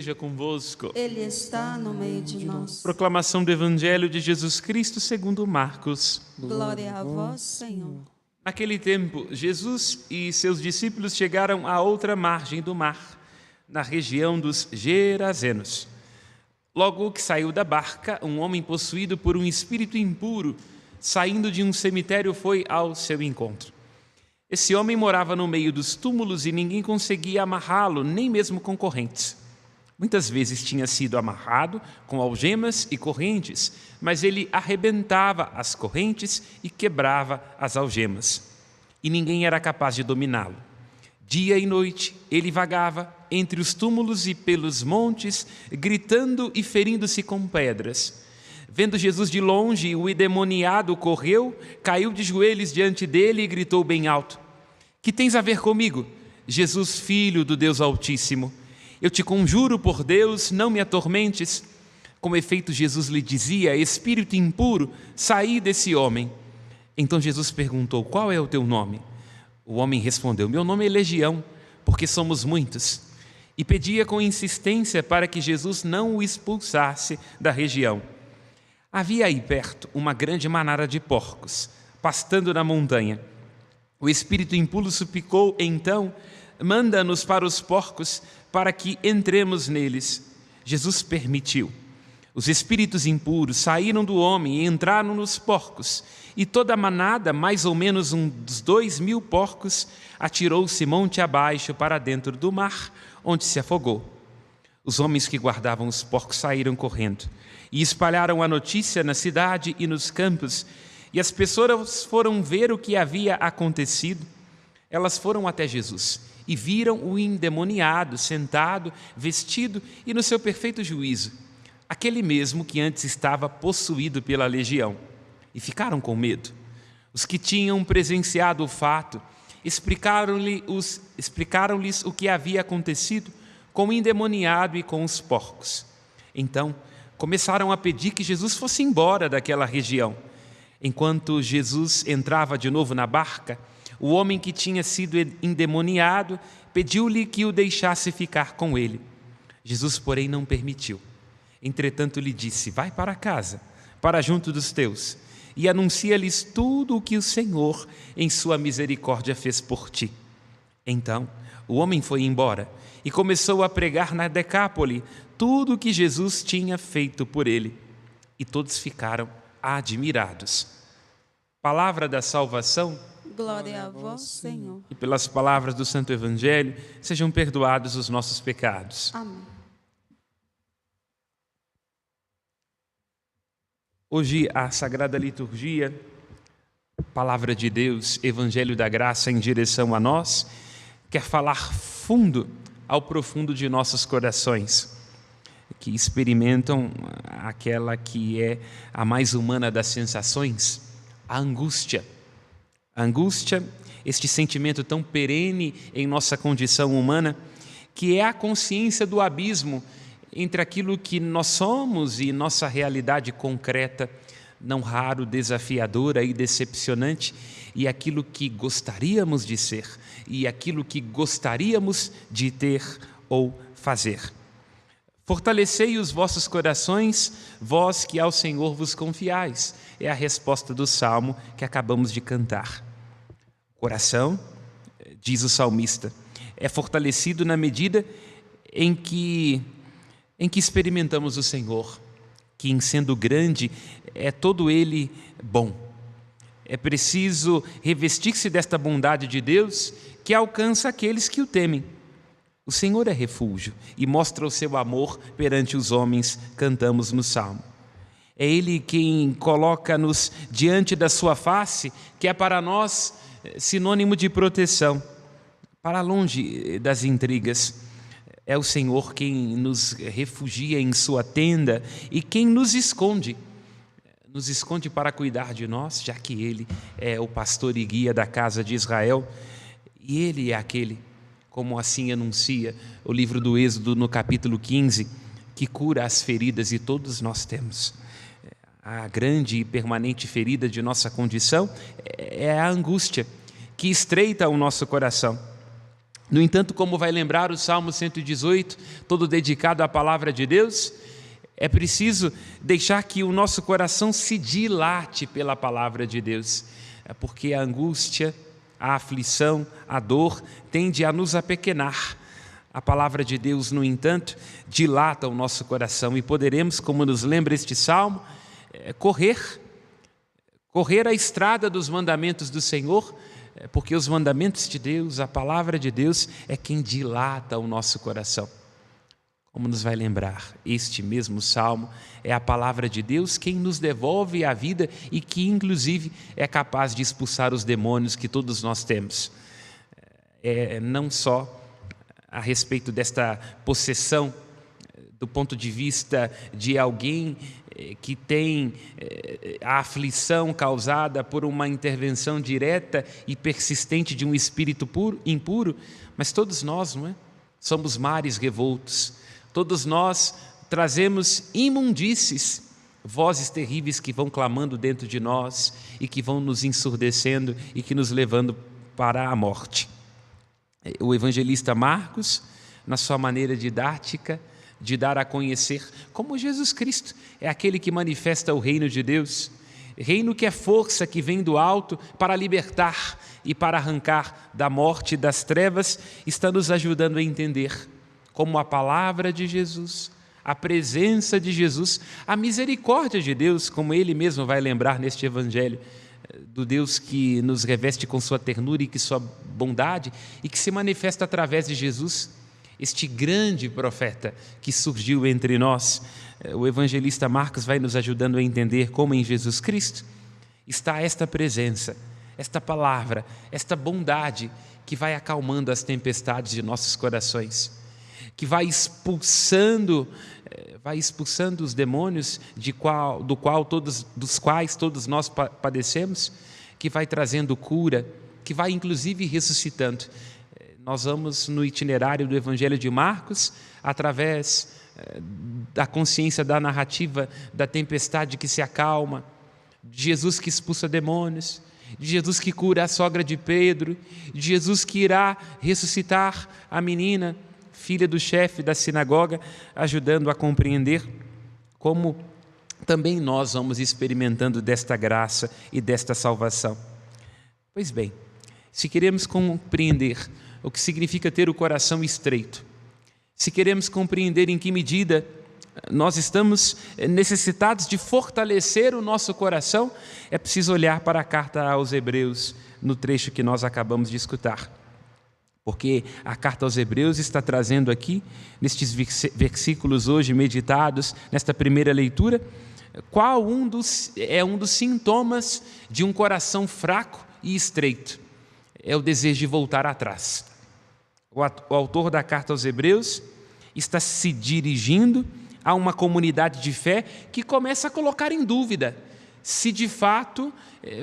Seja convosco. Ele está no meio de nós. Proclamação do Evangelho de Jesus Cristo segundo Marcos. Glória a vós, Senhor. Naquele tempo, Jesus e seus discípulos chegaram à outra margem do mar, na região dos Gerazenos. Logo que saiu da barca, um homem possuído por um espírito impuro, saindo de um cemitério, foi ao seu encontro. Esse homem morava no meio dos túmulos e ninguém conseguia amarrá-lo, nem mesmo com correntes. Muitas vezes tinha sido amarrado com algemas e correntes, mas ele arrebentava as correntes e quebrava as algemas. E ninguém era capaz de dominá-lo. Dia e noite ele vagava entre os túmulos e pelos montes, gritando e ferindo-se com pedras. Vendo Jesus de longe, o endemoniado correu, caiu de joelhos diante dele e gritou bem alto: "Que tens a ver comigo, Jesus, Filho do Deus Altíssimo? Eu te conjuro por Deus, não me atormentes." Com efeito, Jesus lhe dizia: "Espírito impuro, saí desse homem." Então Jesus perguntou: "Qual é o teu nome?" O homem respondeu: "Meu nome é Legião, porque somos muitos." E pedia com insistência para que Jesus não o expulsasse da região. Havia aí perto uma grande manada de porcos, pastando na montanha. O espírito impuro suplicou então: "Manda-nos para os porcos, para que entremos neles." Jesus permitiu. Os espíritos impuros saíram do homem e entraram nos porcos, e toda a manada, mais ou menos uns 2.000 porcos, atirou-se monte abaixo para dentro do mar, onde se afogou. Os homens que guardavam os porcos saíram correndo e espalharam a notícia na cidade e nos campos, e as pessoas foram ver o que havia acontecido. Elas foram até Jesus e viram o endemoniado sentado, vestido e no seu perfeito juízo, aquele mesmo que antes estava possuído pela legião, e ficaram com medo. Os que tinham presenciado o fato explicaram-lhes o que havia acontecido com o endemoniado e com os porcos. Então começaram a pedir que Jesus fosse embora daquela região. Enquanto Jesus entrava de novo na barca, o homem que tinha sido endemoniado pediu-lhe que o deixasse ficar com ele. Jesus, porém, não permitiu. Entretanto, lhe disse: "Vai para casa, para junto dos teus, e anuncia-lhes tudo o que o Senhor, em sua misericórdia, fez por ti." Então, o homem foi embora e começou a pregar na Decápole tudo o que Jesus tinha feito por ele. E todos ficaram admirados. Palavra da salvação. Glória a vós, Senhor. E pelas palavras do Santo Evangelho, sejam perdoados os nossos pecados. Amém. Hoje, a Sagrada Liturgia, Palavra de Deus, Evangelho da Graça em direção a nós, quer falar fundo ao profundo de nossos corações, que experimentam aquela que é a mais humana das sensações, a angústia. A angústia, este sentimento tão perene em nossa condição humana, que é a consciência do abismo entre aquilo que nós somos e nossa realidade concreta, não raro desafiadora e decepcionante, e aquilo que gostaríamos de ser, e aquilo que gostaríamos de ter ou fazer. Fortalecei os vossos corações, vós que ao Senhor vos confiais. É a resposta do salmo que acabamos de cantar. O coração, diz o salmista, é fortalecido na medida em que experimentamos o Senhor, que em sendo grande é todo Ele bom. É preciso revestir-se desta bondade de Deus que alcança aqueles que o temem. O Senhor é refúgio e mostra o seu amor perante os homens, cantamos no Salmo. É Ele quem coloca-nos diante da sua face, que é para nós sinônimo de proteção, para longe das intrigas. É o Senhor quem nos refugia em sua tenda e quem nos esconde para cuidar de nós, já que Ele é o pastor e guia da casa de Israel. E Ele é aquele, como assim anuncia o livro do Êxodo no capítulo 15, que cura as feridas, e todos nós temos. A grande e permanente ferida de nossa condição é a angústia que estreita o nosso coração. No entanto, como vai lembrar o Salmo 118, todo dedicado à palavra de Deus, é preciso deixar que o nosso coração se dilate pela palavra de Deus, porque a angústia, a aflição, a dor tende a nos apequenar. A palavra de Deus, no entanto, dilata o nosso coração e poderemos, como nos lembra este Salmo, correr a estrada dos mandamentos do Senhor, porque os mandamentos de Deus, a palavra de Deus, é quem dilata o nosso coração. Como nos vai lembrar, este mesmo Salmo é a palavra de Deus quem nos devolve a vida e que, inclusive, é capaz de expulsar os demônios que todos nós temos. Não só a respeito desta possessão, do ponto de vista de alguém que tem a aflição causada por uma intervenção direta e persistente de um espírito impuro, mas todos nós, não é? Somos mares revoltos, todos nós trazemos imundícies, vozes terríveis que vão clamando dentro de nós e que vão nos ensurdecendo e que nos levando para a morte. O evangelista Marcos, na sua maneira didática, de dar a conhecer como Jesus Cristo é aquele que manifesta o reino de Deus, reino que é força que vem do alto para libertar e para arrancar da morte e das trevas, está nos ajudando a entender como a palavra de Jesus, a presença de Jesus, a misericórdia de Deus, como Ele mesmo vai lembrar neste Evangelho, do Deus que nos reveste com sua ternura e que sua bondade e que se manifesta através de Jesus, este grande profeta que surgiu entre nós. O evangelista Marcos vai nos ajudando a entender como em Jesus Cristo está esta presença, esta palavra, esta bondade que vai acalmando as tempestades de nossos corações, que vai expulsando os demônios dos quais todos nós padecemos, que vai trazendo cura, que vai inclusive ressuscitando. Nós vamos no itinerário do Evangelho de Marcos, através da consciência da narrativa da tempestade que se acalma, de Jesus que expulsa demônios, de Jesus que cura a sogra de Pedro, de Jesus que irá ressuscitar a menina, filha do chefe da sinagoga, ajudando a compreender como também nós vamos experimentando desta graça e desta salvação. Pois bem, se queremos compreender o que significa ter o coração estreito, se queremos compreender em que medida nós estamos necessitados de fortalecer o nosso coração, é preciso olhar para a carta aos Hebreus, no trecho que nós acabamos de escutar. Porque a carta aos Hebreus está trazendo aqui, nestes versículos hoje meditados, nesta primeira leitura, qual um dos sintomas de um coração fraco e estreito. É o desejo de voltar atrás. O autor da carta aos Hebreus está se dirigindo a uma comunidade de fé que começa a colocar em dúvida se de fato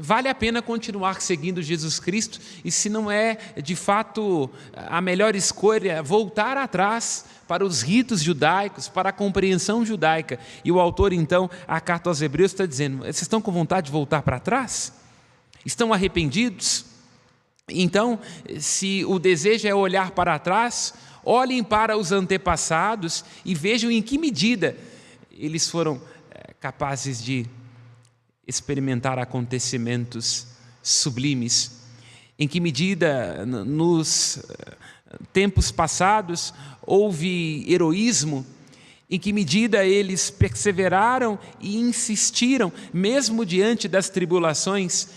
vale a pena continuar seguindo Jesus Cristo e se não é de fato a melhor escolha voltar atrás para os ritos judaicos, para a compreensão judaica. E o autor então, a carta aos Hebreus está dizendo, vocês estão com vontade de voltar para trás? Estão arrependidos? Então, se o desejo é olhar para trás, olhem para os antepassados e vejam em que medida eles foram capazes de experimentar acontecimentos sublimes, em que medida nos tempos passados houve heroísmo, em que medida eles perseveraram e insistiram, mesmo diante das tribulações,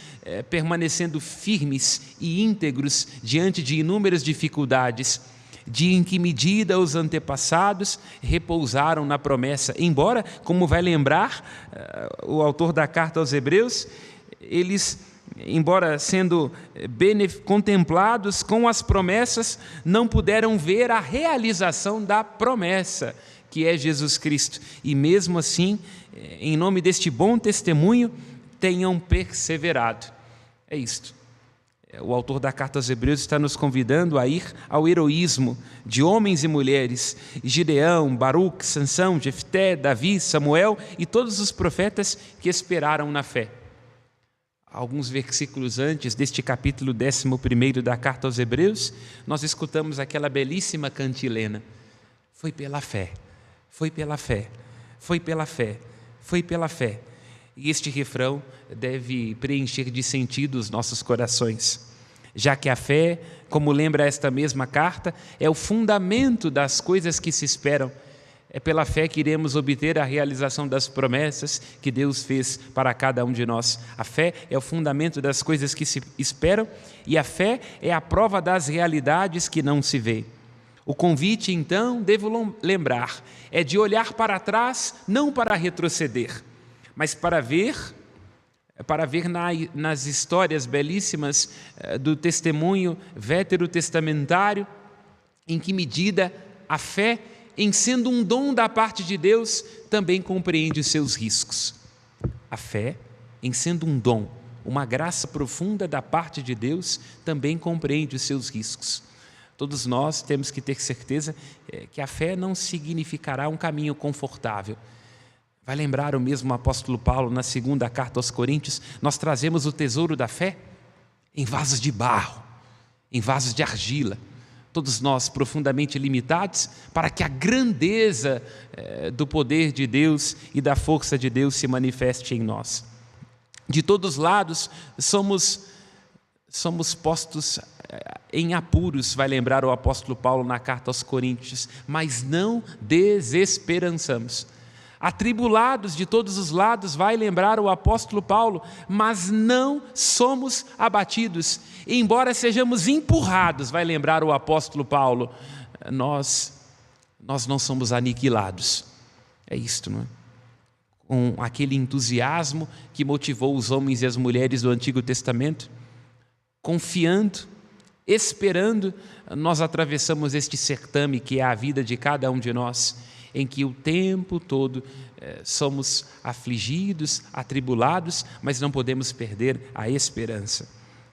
permanecendo firmes e íntegros diante de inúmeras dificuldades, de em que medida os antepassados repousaram na promessa, embora, como vai lembrar o autor da carta aos Hebreus, eles, embora sendo contemplados com as promessas, não puderam ver a realização da promessa, que é Jesus Cristo, e mesmo assim, em nome deste bom testemunho, tenham perseverado. É isto. O autor da carta aos Hebreus está nos convidando a ir ao heroísmo de homens e mulheres, Gideão, Baruque, Sansão, Jefté, Davi, Samuel e todos os profetas que esperaram na fé. Alguns versículos antes deste capítulo 11 da Carta aos Hebreus, nós escutamos aquela belíssima cantilena. Foi pela fé, foi pela fé, foi pela fé, foi pela fé. E este refrão deve preencher de sentido os nossos corações, já que a fé, como lembra esta mesma carta, é o fundamento das coisas que se esperam. É pela fé que iremos obter a realização das promessas que Deus fez para cada um de nós. A fé é o fundamento das coisas que se esperam e a fé é a prova das realidades que não se vê. O convite, então, devo lembrar, é de olhar para trás, não para retroceder, mas para ver nas histórias belíssimas do testemunho veterotestamentário, em que medida a fé, em sendo um dom da parte de Deus, também compreende os seus riscos. A fé, em sendo um dom, uma graça profunda da parte de Deus, também compreende os seus riscos. Todos nós temos que ter certeza que a fé não significará um caminho confortável. Vai lembrar o mesmo apóstolo Paulo na segunda carta aos Coríntios, nós trazemos o tesouro da fé em vasos de barro, em vasos de argila, todos nós profundamente limitados, para que a grandeza do poder de Deus e da força de Deus se manifeste em nós. De todos os lados somos postos em apuros, vai lembrar o apóstolo Paulo na carta aos Coríntios, mas não desesperançamos. Atribulados de todos os lados, vai lembrar o apóstolo Paulo, mas não somos abatidos. Embora sejamos empurrados, vai lembrar o apóstolo Paulo, nós não somos aniquilados. É isto, não é? Com aquele entusiasmo que motivou os homens e as mulheres do Antigo Testamento, confiando, esperando, nós atravessamos este certame que é a vida de cada um de nós, em que o tempo todo somos afligidos, atribulados, mas não podemos perder a esperança.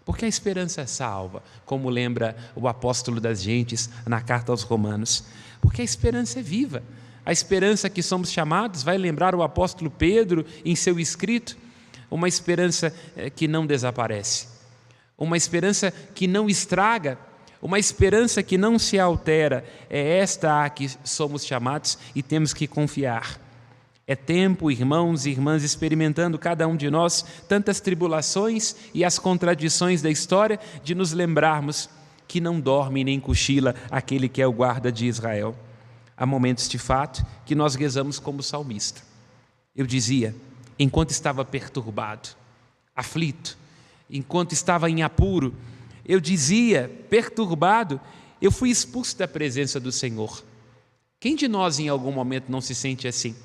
Porque a esperança salva, como lembra o apóstolo das gentes na carta aos Romanos. Porque a esperança é viva. A esperança que somos chamados, vai lembrar o apóstolo Pedro em seu escrito, uma esperança que não desaparece, uma esperança que não estraga, uma esperança que não se altera. É esta a que somos chamados e temos que confiar. É tempo, irmãos e irmãs, experimentando cada um de nós tantas tribulações e as contradições da história, de nos lembrarmos que não dorme nem cochila aquele que é o guarda de Israel. Há momentos de fato que nós rezamos como salmista. Eu dizia, enquanto estava perturbado, aflito, enquanto estava em apuro, eu dizia, perturbado, eu fui expulso da presença do Senhor. Quem de nós em algum momento não se sente assim?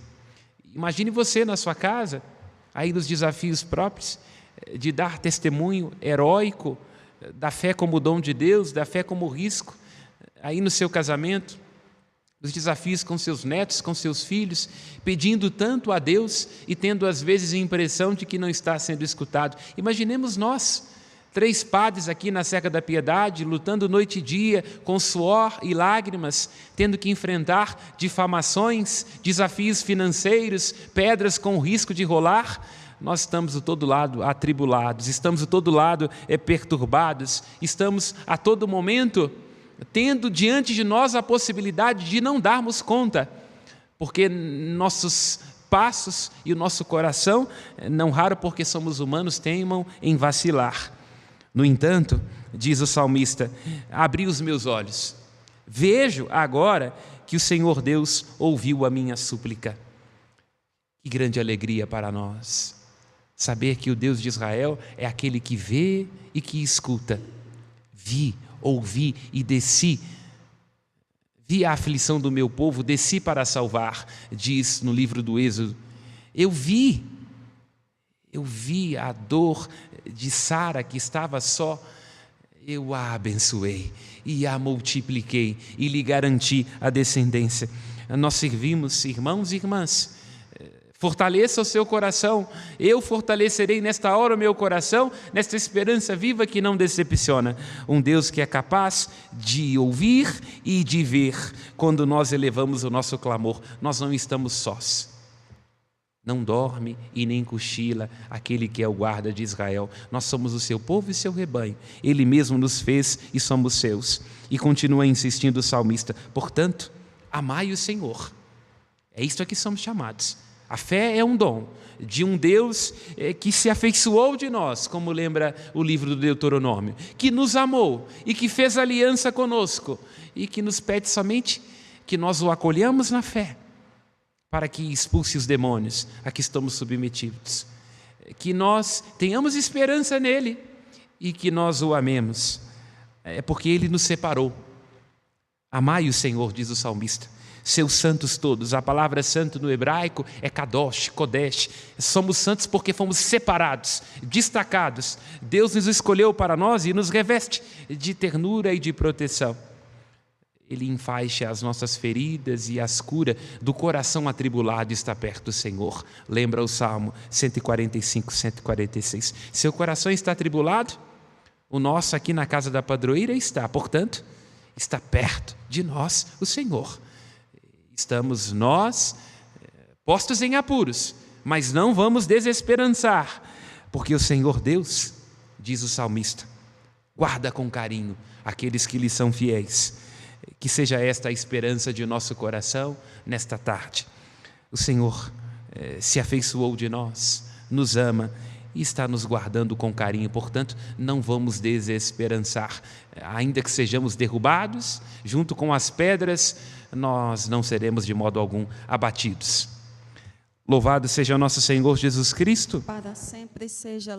Imagine você na sua casa, aí nos desafios próprios, de dar testemunho heróico da fé como dom de Deus, da fé como risco, aí no seu casamento, nos desafios com seus netos, com seus filhos, pedindo tanto a Deus e tendo às vezes a impressão de que não está sendo escutado. Imaginemos nós, 3 padres aqui na Serra da Piedade, lutando noite e dia, com suor e lágrimas, tendo que enfrentar difamações, desafios financeiros, pedras com risco de rolar. Nós estamos a todo lado atribulados, estamos a todo lado perturbados, estamos a todo momento tendo diante de nós a possibilidade de não darmos conta, porque nossos passos e o nosso coração, não raro porque somos humanos, teimam em vacilar. No entanto, diz o salmista, abri os meus olhos, vejo agora que o Senhor Deus ouviu a minha súplica. Que grande alegria para nós, saber que o Deus de Israel é aquele que vê e que escuta. Vi, ouvi e desci, vi a aflição do meu povo, desci para salvar, diz no livro do Êxodo. Eu vi a dor de Sara que estava só, eu a abençoei e a multipliquei e lhe garanti a descendência. Nós servimos, irmãos e irmãs, fortaleça o seu coração, eu fortalecerei nesta hora o meu coração, nesta esperança viva que não decepciona. Um Deus que é capaz de ouvir e de ver quando nós elevamos o nosso clamor. Nós não estamos sós. Não dorme e nem cochila aquele que é o guarda de Israel. Nós somos o seu povo e seu rebanho. Ele mesmo nos fez e somos seus. E continua insistindo o salmista: portanto, amai o Senhor. É isto a que somos chamados. A fé é um dom de um Deus que se afeiçoou de nós, como lembra o livro do Deuteronômio, que nos amou e que fez aliança conosco e que nos pede somente que nós o acolhamos na fé, para que expulse os demônios a que estamos submetidos, que nós tenhamos esperança nele e que nós o amemos, porque ele nos separou. Amai o Senhor, diz o salmista, seus santos todos. A palavra santo no hebraico é kadosh, kodesh. Somos santos porque fomos separados, destacados. Deus nos escolheu para nós e nos reveste de ternura e de proteção. Ele enfaixa as nossas feridas e as cura. Do coração atribulado está perto do Senhor. Lembra o Salmo 145, 146. Seu coração está atribulado? O nosso aqui na casa da padroeira está. Portanto, está perto de nós o Senhor. Estamos nós postos em apuros, mas não vamos desesperançar, porque o Senhor Deus, diz o salmista, guarda com carinho aqueles que lhe são fiéis. Que seja esta a esperança de nosso coração nesta tarde. O Senhor se afeiçoou de nós, nos ama e está nos guardando com carinho. Portanto, não vamos desesperançar. Ainda que sejamos derrubados, junto com as pedras, nós não seremos de modo algum abatidos. Louvado seja nosso Senhor Jesus Cristo. Para sempre seja